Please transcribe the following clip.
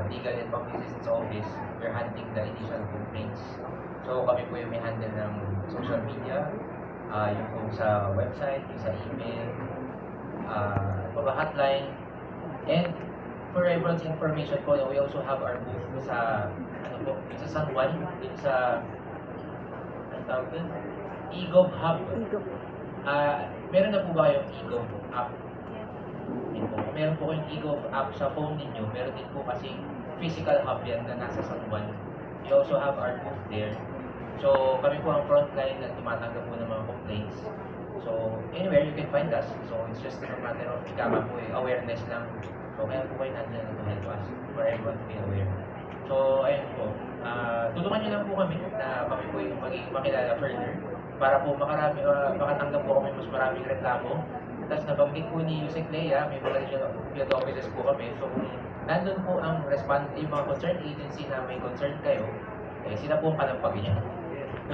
Legal and Public Assistance Office, we're handling the initial complaints. So kami po yung may handle ng social media, yung po sa website, yung sa email, hotline, and for everyone's information po, we also have our booth sa sa San Juan, dun sa ang tawag dun? eGov Hub. Meron na po ba kayong eGov app? Yun po. Meron po kayong eGov app sa phone ninyo. Meron din po kasi physical hub yan na nasa San Juan. We also have our booth there. So kami po ang frontline na tumatanggap po ng mga complaints. So anywhere you can find us. So it's just a matter of awareness lang. So kaya po kayo nandiyan to help us for everyone to be aware. So ayun po. Tulungan niyo lang po kami na kami po yung maging makilala further para po makatanggap po kami mas maraming reklamo. Tapos nabanggit po ni Yusek Lea, may mga regional field offices po kami. So kung nandun po ang yung mga concerned agency na may concern kayo, sila po ang kanampagin niya.